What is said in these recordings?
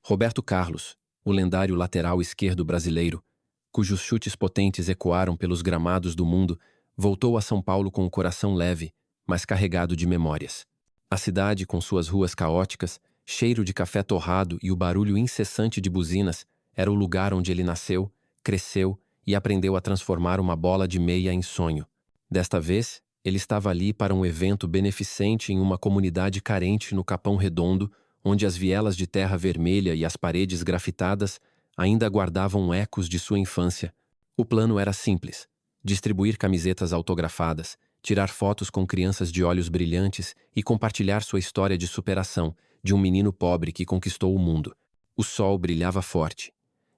Roberto Carlos, o lendário lateral esquerdo brasileiro, cujos chutes potentes ecoaram pelos gramados do mundo, voltou a São Paulo com o coração leve, mas carregado de memórias. A cidade, com suas ruas caóticas, cheiro de café torrado e o barulho incessante de buzinas, era o lugar onde ele nasceu, cresceu e aprendeu a transformar uma bola de meia em sonho. Desta vez, ele estava ali para um evento beneficente em uma comunidade carente no Capão Redondo, onde as vielas de terra vermelha e as paredes grafitadas ainda guardavam ecos de sua infância. O plano era simples: distribuir camisetas autografadas, tirar fotos com crianças de olhos brilhantes e compartilhar sua história de superação, de um menino pobre que conquistou o mundo. O sol brilhava forte,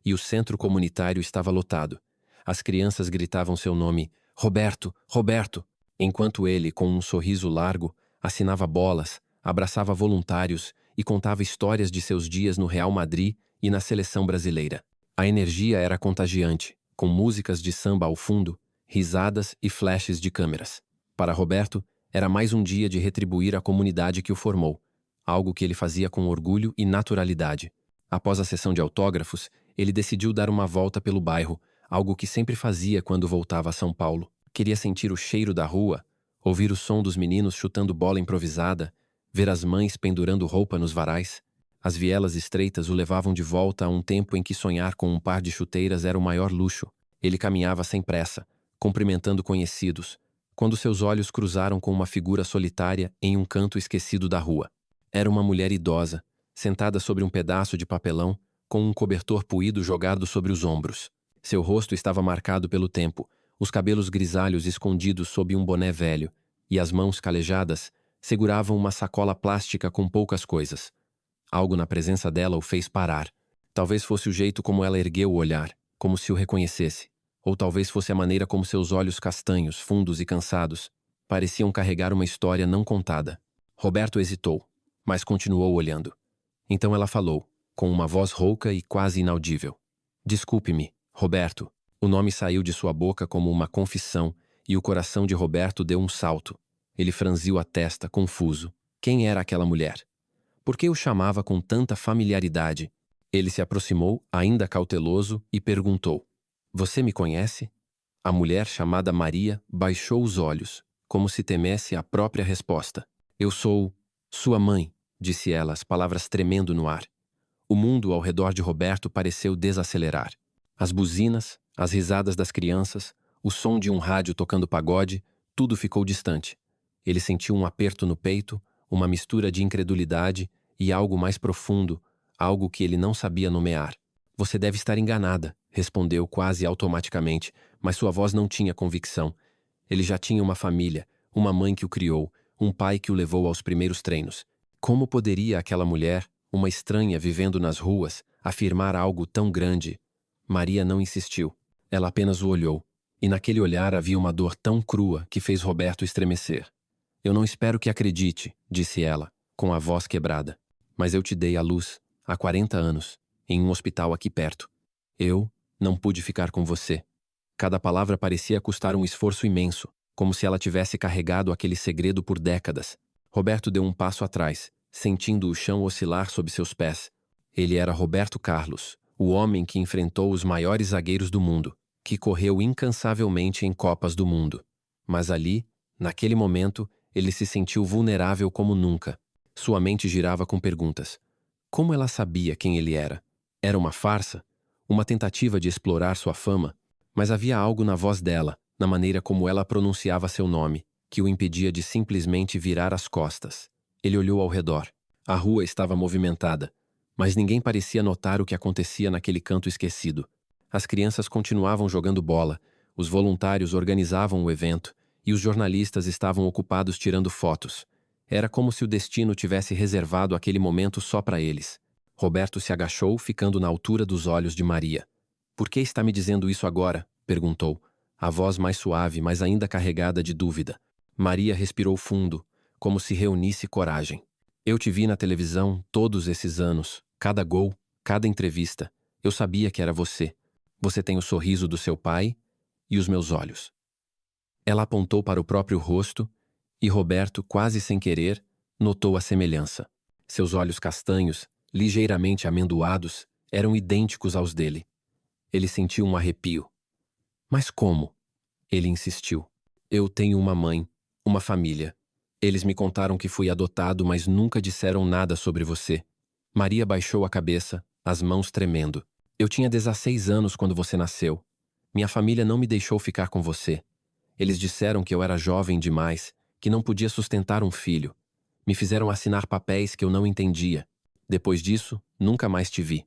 e o centro comunitário estava lotado. As crianças gritavam seu nome: Roberto, Roberto! Enquanto ele, com um sorriso largo, assinava bolas, abraçava voluntários e contava histórias de seus dias no Real Madrid e na seleção brasileira. A energia era contagiante, com músicas de samba ao fundo, risadas e flashes de câmeras. Para Roberto, era mais um dia de retribuir a comunidade que o formou, algo que ele fazia com orgulho e naturalidade. Após a sessão de autógrafos, ele decidiu dar uma volta pelo bairro, algo que sempre fazia quando voltava a São Paulo. Queria sentir o cheiro da rua, ouvir o som dos meninos chutando bola improvisada, ver as mães pendurando roupa nos varais. As vielas estreitas o levavam de volta a um tempo em que sonhar com um par de chuteiras era o maior luxo. Ele caminhava sem pressa, cumprimentando conhecidos, quando seus olhos cruzaram com uma figura solitária em um canto esquecido da rua. Era uma mulher idosa, sentada sobre um pedaço de papelão, com um cobertor puído jogado sobre os ombros. Seu rosto estava marcado pelo tempo, os cabelos grisalhos escondidos sob um boné velho, e as mãos calejadas seguravam uma sacola plástica com poucas coisas. Algo na presença dela o fez parar. Talvez fosse o jeito como ela ergueu o olhar, como se o reconhecesse. Ou talvez fosse a maneira como seus olhos castanhos, fundos e cansados, pareciam carregar uma história não contada. Roberto hesitou, mas continuou olhando. Então ela falou, com uma voz rouca e quase inaudível: Desculpe-me, Roberto. O nome saiu de sua boca como uma confissão, e o coração de Roberto deu um salto. Ele franziu a testa, confuso. Quem era aquela mulher? Por que o chamava com tanta familiaridade? Ele se aproximou, ainda cauteloso, e perguntou: Você me conhece? A mulher, chamada Maria, baixou os olhos, como se temesse a própria resposta. Eu sou sua mãe, disse ela, as palavras tremendo no ar. O mundo ao redor de Roberto pareceu desacelerar. As buzinas, as risadas das crianças, o som de um rádio tocando pagode, tudo ficou distante. Ele sentiu um aperto no peito, uma mistura de incredulidade e algo mais profundo, algo que ele não sabia nomear. Você deve estar enganada, respondeu quase automaticamente, mas sua voz não tinha convicção. Ele já tinha uma família, uma mãe que o criou, um pai que o levou aos primeiros treinos. Como poderia aquela mulher, uma estranha vivendo nas ruas, afirmar algo tão grande? Maria não insistiu. Ela apenas o olhou, e naquele olhar havia uma dor tão crua que fez Roberto estremecer. Eu não espero que acredite, disse ela, com a voz quebrada. Mas eu te dei à luz, há 40 anos, em um hospital aqui perto. Eu não pude ficar com você. Cada palavra parecia custar um esforço imenso, como se ela tivesse carregado aquele segredo por décadas. Roberto deu um passo atrás, sentindo o chão oscilar sob seus pés. Ele era Roberto Carlos, o homem que enfrentou os maiores zagueiros do mundo, que correu incansavelmente em Copas do Mundo. Mas ali, naquele momento, ele se sentiu vulnerável como nunca. Sua mente girava com perguntas. Como ela sabia quem ele era? Era uma farsa? Uma tentativa de explorar sua fama? Mas havia algo na voz dela, na maneira como ela pronunciava seu nome, que o impedia de simplesmente virar as costas. Ele olhou ao redor. A rua estava movimentada, mas ninguém parecia notar o que acontecia naquele canto esquecido. As crianças continuavam jogando bola, os voluntários organizavam o evento, e os jornalistas estavam ocupados tirando fotos. Era como se o destino tivesse reservado aquele momento só para eles. Roberto se agachou, ficando na altura dos olhos de Maria. Por que está me dizendo isso agora? Perguntou, a voz mais suave, mas ainda carregada de dúvida. Maria respirou fundo, como se reunisse coragem. Eu te vi na televisão todos esses anos, cada gol, cada entrevista. Eu sabia que era você. Você tem o sorriso do seu pai e os meus olhos. Ela apontou para o próprio rosto e Roberto, quase sem querer, notou a semelhança. Seus olhos castanhos, ligeiramente amendoados, eram idênticos aos dele. Ele sentiu um arrepio. Mas como? Ele insistiu. Eu tenho uma mãe, uma família. Eles me contaram que fui adotado, mas nunca disseram nada sobre você. Maria baixou a cabeça, as mãos tremendo. Eu tinha 16 anos quando você nasceu. Minha família não me deixou ficar com você. Eles disseram que eu era jovem demais, que não podia sustentar um filho. Me fizeram assinar papéis que eu não entendia. Depois disso, nunca mais te vi.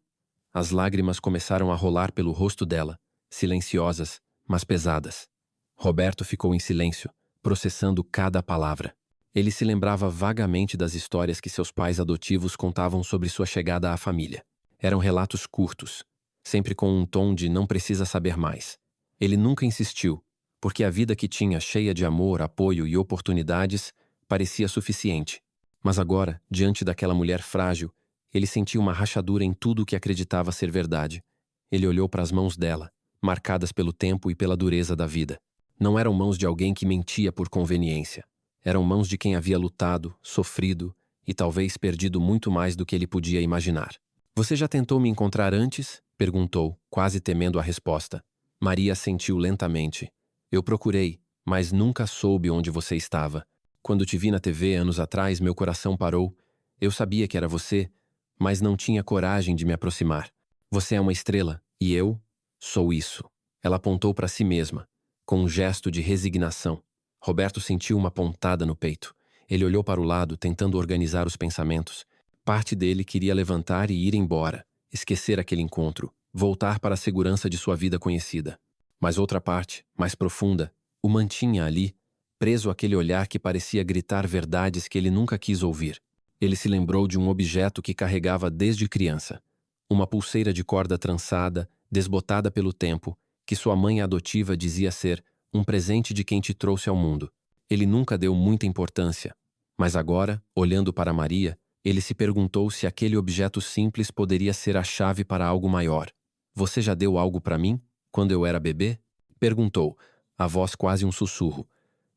As lágrimas começaram a rolar pelo rosto dela, silenciosas, mas pesadas. Roberto ficou em silêncio, processando cada palavra. Ele se lembrava vagamente das histórias que seus pais adotivos contavam sobre sua chegada à família. Eram relatos curtos, sempre com um tom de não precisa saber mais. Ele nunca insistiu, porque a vida que tinha, cheia de amor, apoio e oportunidades, parecia suficiente. Mas agora, diante daquela mulher frágil, ele sentia uma rachadura em tudo o que acreditava ser verdade. Ele olhou para as mãos dela, marcadas pelo tempo e pela dureza da vida. Não eram mãos de alguém que mentia por conveniência. Eram mãos de quem havia lutado, sofrido e talvez perdido muito mais do que ele podia imaginar. Você já tentou me encontrar antes? Perguntou, quase temendo a resposta. Maria assentiu lentamente. Eu procurei, mas nunca soube onde você estava. Quando te vi na TV anos atrás, meu coração parou. Eu sabia que era você, mas não tinha coragem de me aproximar. Você é uma estrela, e eu sou isso. Ela apontou para si mesma, com um gesto de resignação. Roberto sentiu uma pontada no peito. Ele olhou para o lado, tentando organizar os pensamentos. Parte dele queria levantar e ir embora, esquecer aquele encontro, voltar para a segurança de sua vida conhecida. Mas outra parte, mais profunda, o mantinha ali, preso àquele olhar que parecia gritar verdades que ele nunca quis ouvir. Ele se lembrou de um objeto que carregava desde criança. Uma pulseira de corda trançada, desbotada pelo tempo, que sua mãe adotiva dizia ser um presente de quem te trouxe ao mundo. Ele nunca deu muita importância, mas agora, olhando para Maria, ele se perguntou se aquele objeto simples poderia ser a chave para algo maior. Você já deu algo para mim, quando eu era bebê? Perguntou, a voz quase um sussurro.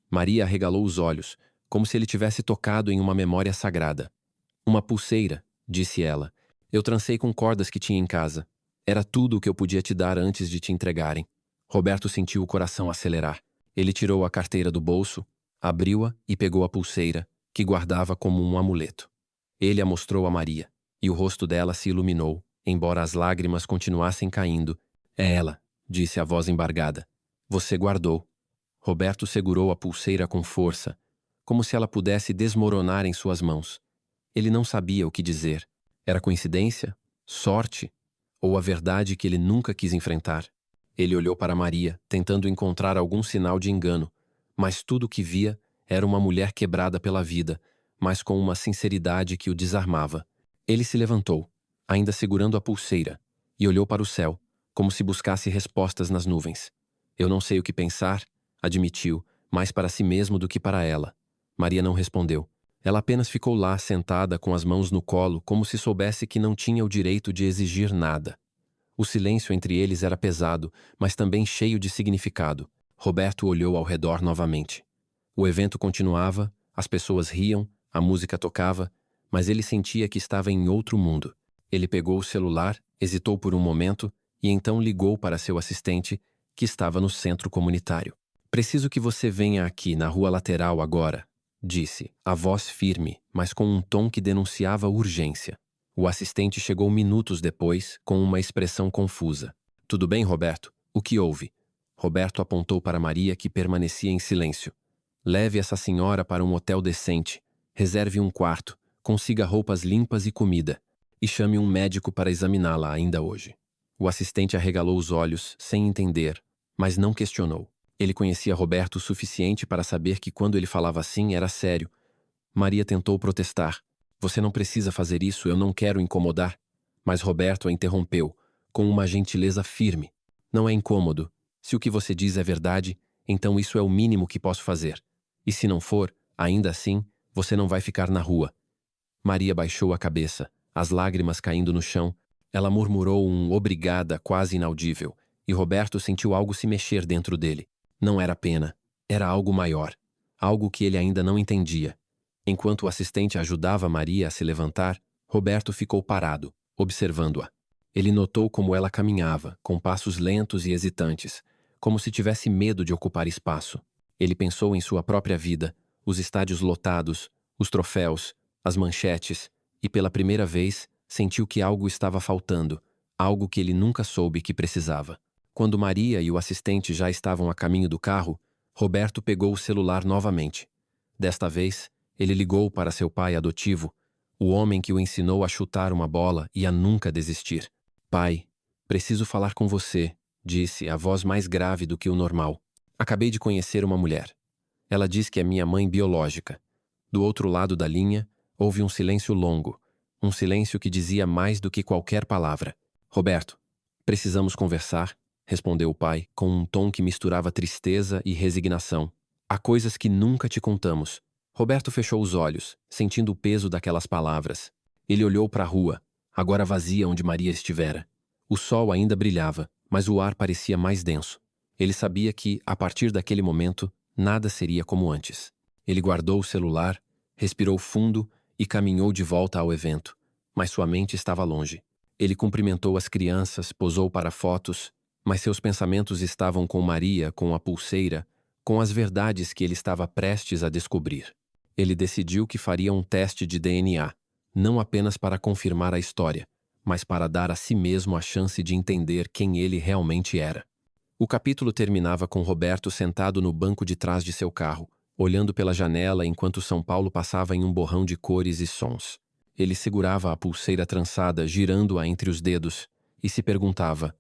Maria arregalou os olhos, como se ele tivesse tocado em uma memória sagrada. Uma pulseira, disse ela. Eu trancei com cordas que tinha em casa. Era tudo o que eu podia te dar antes de te entregarem. Roberto sentiu o coração acelerar. Ele tirou a carteira do bolso, abriu-a e pegou a pulseira, que guardava como um amuleto. Ele a mostrou a Maria, e o rosto dela se iluminou, embora as lágrimas continuassem caindo. É ela, disse a voz embargada. Você guardou. Roberto segurou a pulseira com força, como se ela pudesse desmoronar em suas mãos. Ele não sabia o que dizer. Era coincidência? Sorte? Ou a verdade que ele nunca quis enfrentar? Ele olhou para Maria, tentando encontrar algum sinal de engano, mas tudo o que via era uma mulher quebrada pela vida, mas com uma sinceridade que o desarmava. Ele se levantou, ainda segurando a pulseira, e olhou para o céu, como se buscasse respostas nas nuvens. Eu não sei o que pensar, admitiu, mais para si mesmo do que para ela. Maria não respondeu. Ela apenas ficou lá, sentada, com as mãos no colo, como se soubesse que não tinha o direito de exigir nada. O silêncio entre eles era pesado, mas também cheio de significado. Roberto olhou ao redor novamente. O evento continuava, as pessoas riam, a música tocava, mas ele sentia que estava em outro mundo. Ele pegou o celular, hesitou por um momento e então ligou para seu assistente, que estava no centro comunitário. Preciso que você venha aqui, na rua lateral agora, disse, a voz firme, mas com um tom que denunciava urgência. O assistente chegou minutos depois, com uma expressão confusa. Tudo bem, Roberto? O que houve? Roberto apontou para Maria, que permanecia em silêncio. Leve essa senhora para um hotel decente. Reserve um quarto, consiga roupas limpas e comida. E chame um médico para examiná-la ainda hoje. O assistente arregalou os olhos, sem entender, mas não questionou. Ele conhecia Roberto o suficiente para saber que quando ele falava assim era sério. Maria tentou protestar. Você não precisa fazer isso, eu não quero incomodar. Mas Roberto a interrompeu, com uma gentileza firme. Não é incômodo. Se o que você diz é verdade, então isso é o mínimo que posso fazer. E se não for, ainda assim, você não vai ficar na rua. Maria baixou a cabeça, as lágrimas caindo no chão. Ela murmurou um obrigada quase inaudível, e Roberto sentiu algo se mexer dentro dele. Não era pena, era algo maior, algo que ele ainda não entendia. Enquanto o assistente ajudava Maria a se levantar, Roberto ficou parado, observando-a. Ele notou como ela caminhava, com passos lentos e hesitantes, como se tivesse medo de ocupar espaço. Ele pensou em sua própria vida, os estádios lotados, os troféus, as manchetes, e pela primeira vez sentiu que algo estava faltando, algo que ele nunca soube que precisava. Quando Maria e o assistente já estavam a caminho do carro, Roberto pegou o celular novamente. Desta vez, ele ligou para seu pai adotivo, o homem que o ensinou a chutar uma bola e a nunca desistir. Pai, preciso falar com você, disse, a voz mais grave do que o normal. Acabei de conhecer uma mulher. Ela diz que é minha mãe biológica. Do outro lado da linha, houve um silêncio longo, um silêncio que dizia mais do que qualquer palavra. Roberto, precisamos conversar, respondeu o pai, com um tom que misturava tristeza e resignação. Há coisas que nunca te contamos. Roberto fechou os olhos, sentindo o peso daquelas palavras. Ele olhou para a rua, agora vazia onde Maria estivera. O sol ainda brilhava, mas o ar parecia mais denso. Ele sabia que, a partir daquele momento, nada seria como antes. Ele guardou o celular, respirou fundo e caminhou de volta ao evento, mas sua mente estava longe. Ele cumprimentou as crianças, posou para fotos, mas seus pensamentos estavam com Maria, com a pulseira, com as verdades que ele estava prestes a descobrir. Ele decidiu que faria um teste de DNA, não apenas para confirmar a história, mas para dar a si mesmo a chance de entender quem ele realmente era. O capítulo terminava com Roberto sentado no banco de trás de seu carro, olhando pela janela enquanto São Paulo passava em um borrão de cores e sons. Ele segurava a pulseira trançada, girando-a entre os dedos, e se perguntava: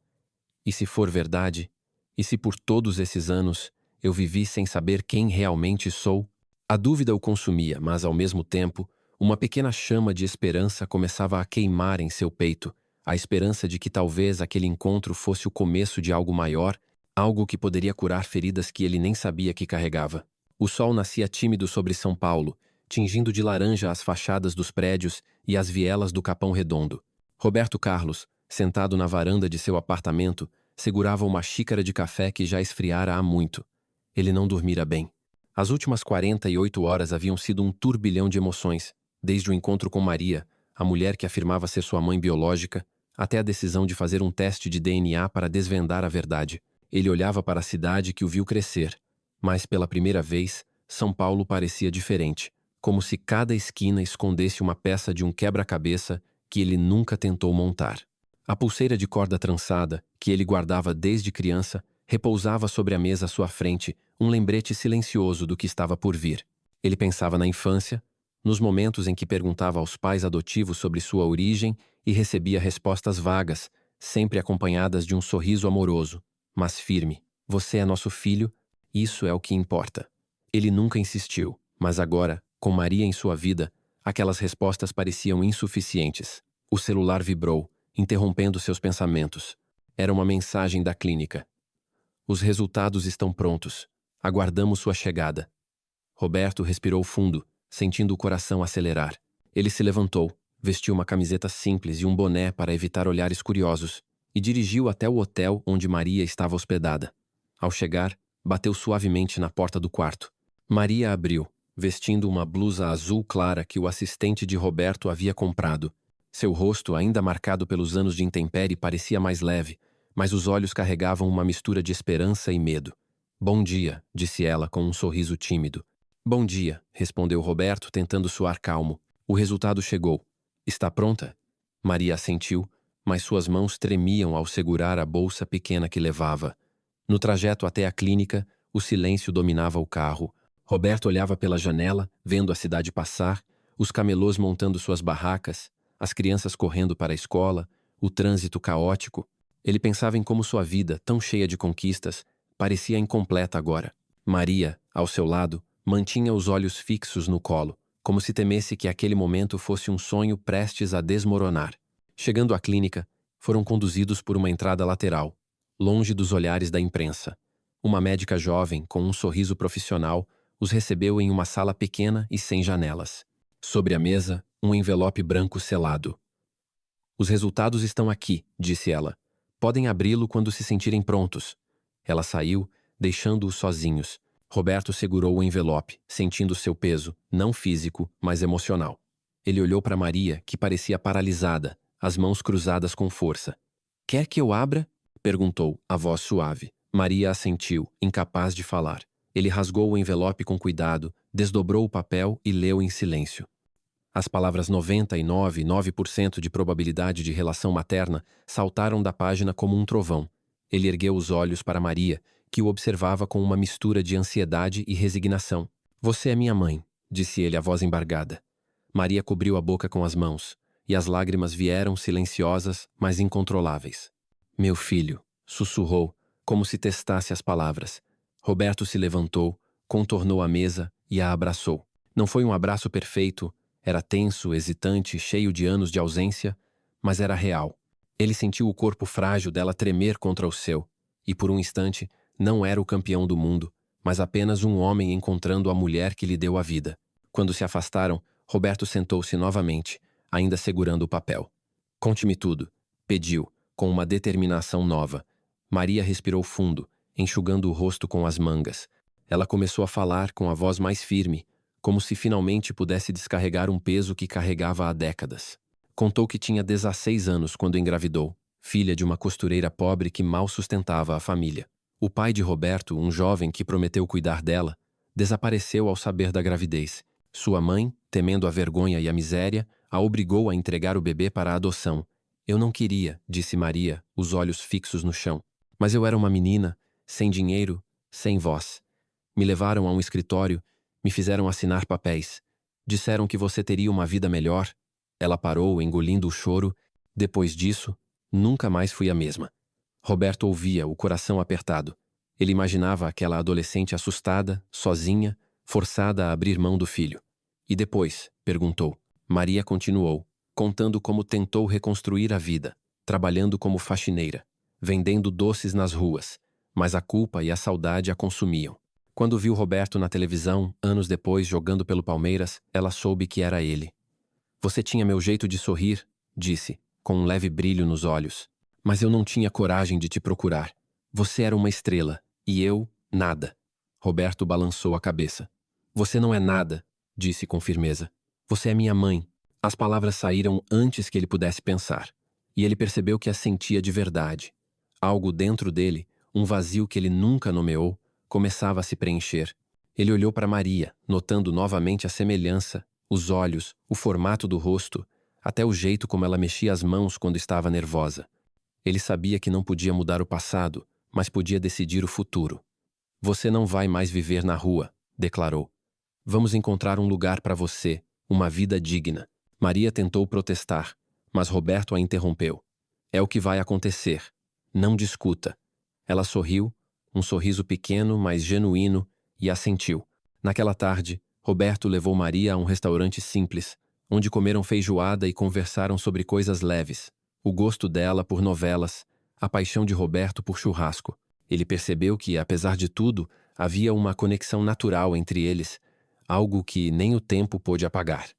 e se for verdade? E se por todos esses anos eu vivi sem saber quem realmente sou? A dúvida o consumia, mas ao mesmo tempo, uma pequena chama de esperança começava a queimar em seu peito, a esperança de que talvez aquele encontro fosse o começo de algo maior, algo que poderia curar feridas que ele nem sabia que carregava. O sol nascia tímido sobre São Paulo, tingindo de laranja as fachadas dos prédios e as vielas do Capão Redondo. Roberto Carlos, sentado na varanda de seu apartamento, segurava uma xícara de café que já esfriara há muito. Ele não dormira bem. As últimas 48 horas haviam sido um turbilhão de emoções, desde o encontro com Maria, a mulher que afirmava ser sua mãe biológica, até a decisão de fazer um teste de DNA para desvendar a verdade. Ele olhava para a cidade que o viu crescer, mas pela primeira vez, São Paulo parecia diferente, como se cada esquina escondesse uma peça de um quebra-cabeça que ele nunca tentou montar. A pulseira de corda trançada, que ele guardava desde criança, repousava sobre a mesa à sua frente, um lembrete silencioso do que estava por vir. Ele pensava na infância, nos momentos em que perguntava aos pais adotivos sobre sua origem e recebia respostas vagas, sempre acompanhadas de um sorriso amoroso, mas firme. Você é nosso filho, isso é o que importa. Ele nunca insistiu, mas agora, com Maria em sua vida, aquelas respostas pareciam insuficientes. O celular vibrou, interrompendo seus pensamentos. Era uma mensagem da clínica. Os resultados estão prontos. Aguardamos sua chegada. Roberto respirou fundo, sentindo o coração acelerar. Ele se levantou, vestiu uma camiseta simples e um boné para evitar olhares curiosos, e dirigiu até o hotel onde Maria estava hospedada. Ao chegar, bateu suavemente na porta do quarto. Maria abriu, vestindo uma blusa azul clara que o assistente de Roberto havia comprado. Seu rosto, ainda marcado pelos anos de intempérie, parecia mais leve, mas os olhos carregavam uma mistura de esperança e medo. Bom dia, disse ela com um sorriso tímido. Bom dia, respondeu Roberto, tentando soar calmo. O resultado chegou. Está pronta? Maria assentiu, mas suas mãos tremiam ao segurar a bolsa pequena que levava. No trajeto até a clínica, o silêncio dominava o carro. Roberto olhava pela janela, vendo a cidade passar, os camelôs montando suas barracas, as crianças correndo para a escola, o trânsito caótico. Ele pensava em como sua vida, tão cheia de conquistas, parecia incompleta agora. Maria, ao seu lado, mantinha os olhos fixos no colo, como se temesse que aquele momento fosse um sonho prestes a desmoronar. Chegando à clínica, foram conduzidos por uma entrada lateral, longe dos olhares da imprensa. Uma médica jovem, com um sorriso profissional, os recebeu em uma sala pequena e sem janelas. Sobre a mesa, um envelope branco selado. Os resultados estão aqui, disse ela. Podem abri-lo quando se sentirem prontos. Ela saiu, deixando-os sozinhos. Roberto segurou o envelope, sentindo seu peso, não físico, mas emocional. Ele olhou para Maria, que parecia paralisada, as mãos cruzadas com força. Quer que eu abra? Perguntou, a voz suave. Maria assentiu, incapaz de falar. Ele rasgou o envelope com cuidado, desdobrou o papel e leu em silêncio. As palavras 99,9% de probabilidade de relação materna saltaram da página como um trovão. Ele ergueu os olhos para Maria, que o observava com uma mistura de ansiedade e resignação. Você é minha mãe, disse ele, a voz embargada. Maria cobriu a boca com as mãos, e as lágrimas vieram silenciosas, mas incontroláveis. Meu filho, sussurrou, como se testasse as palavras. Roberto se levantou, contornou a mesa e a abraçou. Não foi um abraço perfeito, era tenso, hesitante, cheio de anos de ausência, mas era real. Ele sentiu o corpo frágil dela tremer contra o seu, e por um instante não era o campeão do mundo, mas apenas um homem encontrando a mulher que lhe deu a vida. Quando se afastaram, Roberto sentou-se novamente, ainda segurando o papel. Conte-me tudo, pediu, com uma determinação nova. Maria respirou fundo, enxugando o rosto com as mangas. Ela começou a falar com a voz mais firme, como se finalmente pudesse descarregar um peso que carregava há décadas. Contou que tinha 16 anos quando engravidou, filha de uma costureira pobre que mal sustentava a família. O pai de Roberto, um jovem que prometeu cuidar dela, desapareceu ao saber da gravidez. Sua mãe, temendo a vergonha e a miséria, a obrigou a entregar o bebê para a adoção. Eu não queria, disse Maria, os olhos fixos no chão. Mas eu era uma menina, sem dinheiro, sem voz. Me levaram a um escritório, me fizeram assinar papéis. Disseram que você teria uma vida melhor. Ela parou, engolindo o choro. Depois disso, nunca mais fui a mesma. Roberto ouvia, o coração apertado. Ele imaginava aquela adolescente assustada, sozinha, forçada a abrir mão do filho. E depois? Perguntou. Maria continuou, contando como tentou reconstruir a vida, trabalhando como faxineira, vendendo doces nas ruas, mas a culpa e a saudade a consumiam. Quando viu Roberto na televisão, anos depois, jogando pelo Palmeiras, ela soube que era ele. Você tinha meu jeito de sorrir, disse, com um leve brilho nos olhos. Mas eu não tinha coragem de te procurar. Você era uma estrela, e eu, nada. Roberto balançou a cabeça. Você não é nada, disse com firmeza. Você é minha mãe. As palavras saíram antes que ele pudesse pensar. E ele percebeu que as sentia de verdade. Algo dentro dele, um vazio que ele nunca nomeou, começava a se preencher. Ele olhou para Maria, notando novamente a semelhança, os olhos, o formato do rosto, até o jeito como ela mexia as mãos quando estava nervosa. Ele sabia que não podia mudar o passado, mas podia decidir o futuro. Você não vai mais viver na rua, declarou. Vamos encontrar um lugar para você, uma vida digna. Maria tentou protestar, mas Roberto a interrompeu. É o que vai acontecer. Não discuta. Ela sorriu, um sorriso pequeno, mas genuíno, e assentiu. Naquela tarde, Roberto levou Maria a um restaurante simples, onde comeram feijoada e conversaram sobre coisas leves. O gosto dela por novelas, a paixão de Roberto por churrasco. Ele percebeu que, apesar de tudo, havia uma conexão natural entre eles, algo que nem o tempo pôde apagar.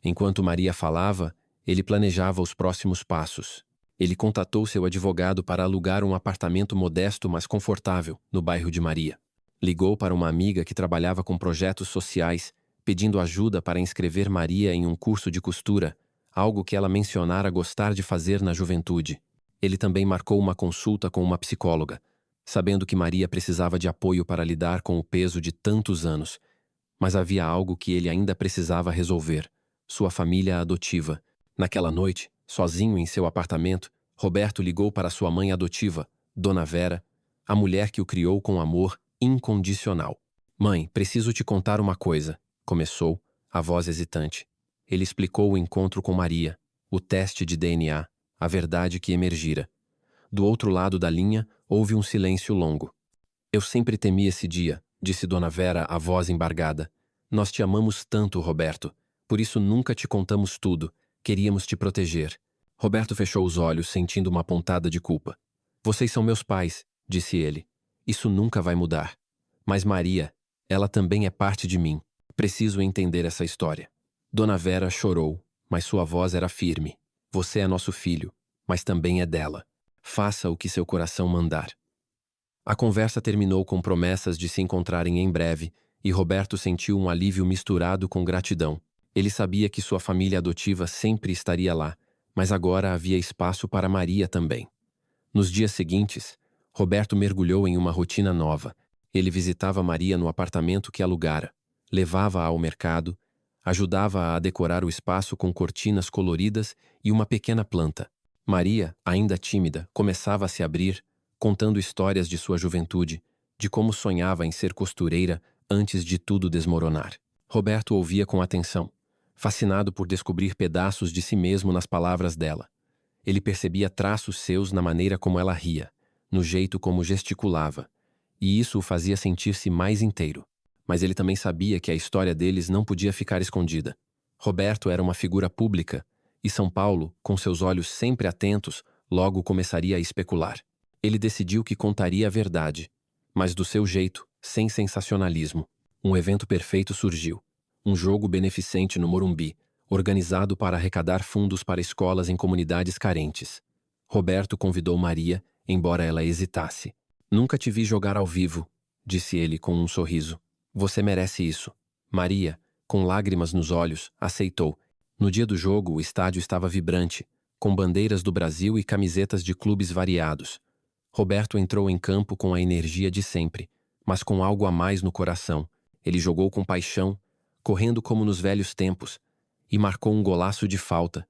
Enquanto Maria falava, ele planejava os próximos passos. Ele contatou seu advogado para alugar um apartamento modesto, mas confortável, no bairro de Maria. Ligou para uma amiga que trabalhava com projetos sociais, pedindo ajuda para inscrever Maria em um curso de costura, algo que ela mencionara gostar de fazer na juventude. Ele também marcou uma consulta com uma psicóloga, sabendo que Maria precisava de apoio para lidar com o peso de tantos anos. Mas havia algo que ele ainda precisava resolver: sua família adotiva. Naquela noite, sozinho em seu apartamento, Roberto ligou para sua mãe adotiva, Dona Vera, a mulher que o criou com amor incondicional. Mãe, preciso te contar uma coisa, começou, a voz hesitante. Ele explicou o encontro com Maria, o teste de DNA, a verdade que emergira. Do outro lado da linha, houve um silêncio longo. Eu sempre temi esse dia, disse Dona Vera, a voz embargada. Nós te amamos tanto, Roberto. Por isso nunca te contamos tudo. Queríamos te proteger. Roberto fechou os olhos, sentindo uma pontada de culpa. Vocês são meus pais, disse ele. Isso nunca vai mudar. Mas Maria, ela também é parte de mim. Preciso entender essa história. Dona Vera chorou, mas sua voz era firme. Você é nosso filho, mas também é dela. Faça o que seu coração mandar. A conversa terminou com promessas de se encontrarem em breve, e Roberto sentiu um alívio misturado com gratidão. Ele sabia que sua família adotiva sempre estaria lá, mas agora havia espaço para Maria também. Nos dias seguintes, Roberto mergulhou em uma rotina nova. Ele visitava Maria no apartamento que alugara, levava-a ao mercado, ajudava-a a decorar o espaço com cortinas coloridas e uma pequena planta. Maria, ainda tímida, começava a se abrir, contando histórias de sua juventude, de como sonhava em ser costureira antes de tudo desmoronar. Roberto ouvia com atenção, fascinado por descobrir pedaços de si mesmo nas palavras dela. Ele percebia traços seus na maneira como ela ria, no jeito como gesticulava, e isso o fazia sentir-se mais inteiro. Mas ele também sabia que a história deles não podia ficar escondida. Roberto era uma figura pública, e São Paulo, com seus olhos sempre atentos, logo começaria a especular. Ele decidiu que contaria a verdade, mas do seu jeito, sem sensacionalismo. Um evento perfeito surgiu. Um jogo beneficente no Morumbi, organizado para arrecadar fundos para escolas em comunidades carentes. Roberto convidou Maria, embora ela hesitasse. Nunca te vi jogar ao vivo, disse ele com um sorriso. Você merece isso. Maria, com lágrimas nos olhos, aceitou. No dia do jogo, o estádio estava vibrante, com bandeiras do Brasil e camisetas de clubes variados. Roberto entrou em campo com a energia de sempre, mas com algo a mais no coração. Ele jogou com paixão, correndo como nos velhos tempos, e marcou um golaço de falta,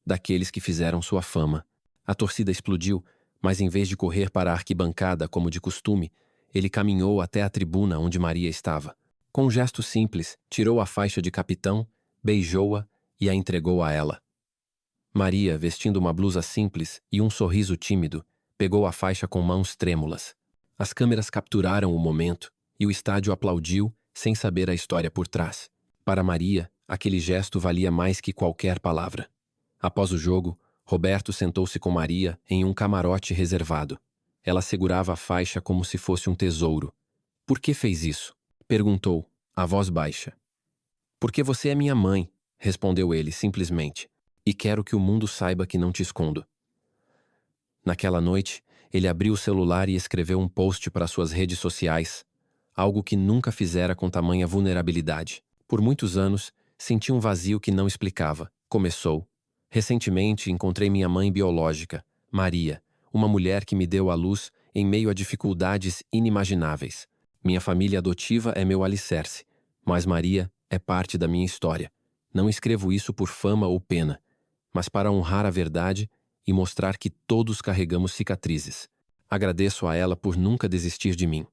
daqueles que fizeram sua fama. A torcida explodiu, mas em vez de correr para a arquibancada como de costume, ele caminhou até a tribuna onde Maria estava. Com um gesto simples, tirou a faixa de capitão, beijou-a e a entregou a ela. Maria, vestindo uma blusa simples e um sorriso tímido, pegou a faixa com mãos trêmulas. As câmeras capturaram o momento e o estádio aplaudiu sem saber a história por trás. Para Maria, aquele gesto valia mais que qualquer palavra. Após o jogo, Roberto sentou-se com Maria em um camarote reservado. Ela segurava a faixa como se fosse um tesouro. Por que fez isso? Perguntou, a voz baixa. Porque você é minha mãe, respondeu ele simplesmente, e quero que o mundo saiba que não te escondo. Naquela noite, ele abriu o celular e escreveu um post para suas redes sociais, algo que nunca fizera com tamanha vulnerabilidade. Por muitos anos, senti um vazio que não explicava. Começou. Recentemente, encontrei minha mãe biológica, Maria, uma mulher que me deu à luz em meio a dificuldades inimagináveis. Minha família adotiva é meu alicerce, mas Maria é parte da minha história. Não escrevo isso por fama ou pena, mas para honrar a verdade e mostrar que todos carregamos cicatrizes. Agradeço a ela por nunca desistir de mim.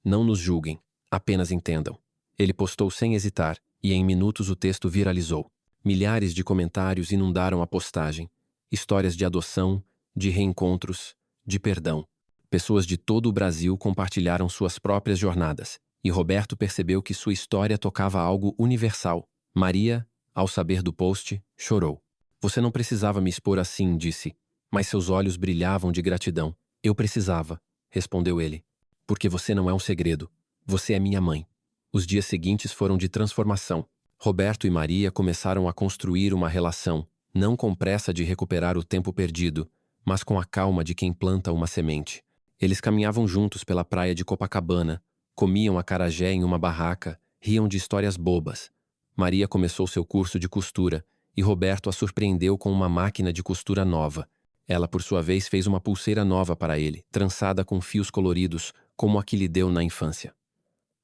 Não nos julguem, apenas entendam. Ele postou sem hesitar, e em minutos o texto viralizou. Milhares de comentários inundaram a postagem. Histórias de adoção, de reencontros, de perdão. Pessoas de todo o Brasil compartilharam suas próprias jornadas, e Roberto percebeu que sua história tocava algo universal. Maria, ao saber do post, chorou. Você não precisava me expor assim, disse, mas seus olhos brilhavam de gratidão. Eu precisava, respondeu ele, porque você não é um segredo. Você é minha mãe. Os dias seguintes foram de transformação. Roberto e Maria começaram a construir uma relação, não com pressa de recuperar o tempo perdido, mas com a calma de quem planta uma semente. Eles caminhavam juntos pela praia de Copacabana, comiam acarajé em uma barraca, riam de histórias bobas. Maria começou seu curso de costura e Roberto a surpreendeu com uma máquina de costura nova. Ela, por sua vez, fez uma pulseira nova para ele, trançada com fios coloridos, como a que lhe deu na infância.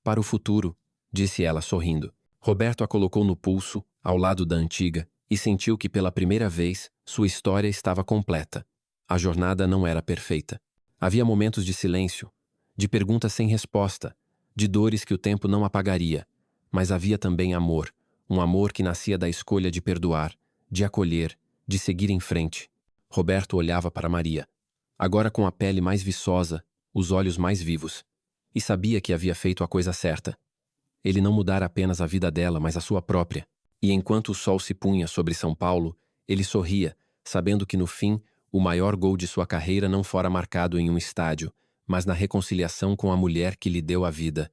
Para o futuro, disse ela sorrindo. Roberto a colocou no pulso, ao lado da antiga, e sentiu que pela primeira vez sua história estava completa. A jornada não era perfeita. Havia momentos de silêncio, de perguntas sem resposta, de dores que o tempo não apagaria. Mas havia também amor, um amor que nascia da escolha de perdoar, de acolher, de seguir em frente. Roberto olhava para Maria, agora com a pele mais viçosa, os olhos mais vivos, e sabia que havia feito a coisa certa. Ele não mudara apenas a vida dela, mas a sua própria. E enquanto o sol se punha sobre São Paulo, ele sorria, sabendo que no fim, o maior gol de sua carreira não fora marcado em um estádio, mas na reconciliação com a mulher que lhe deu a vida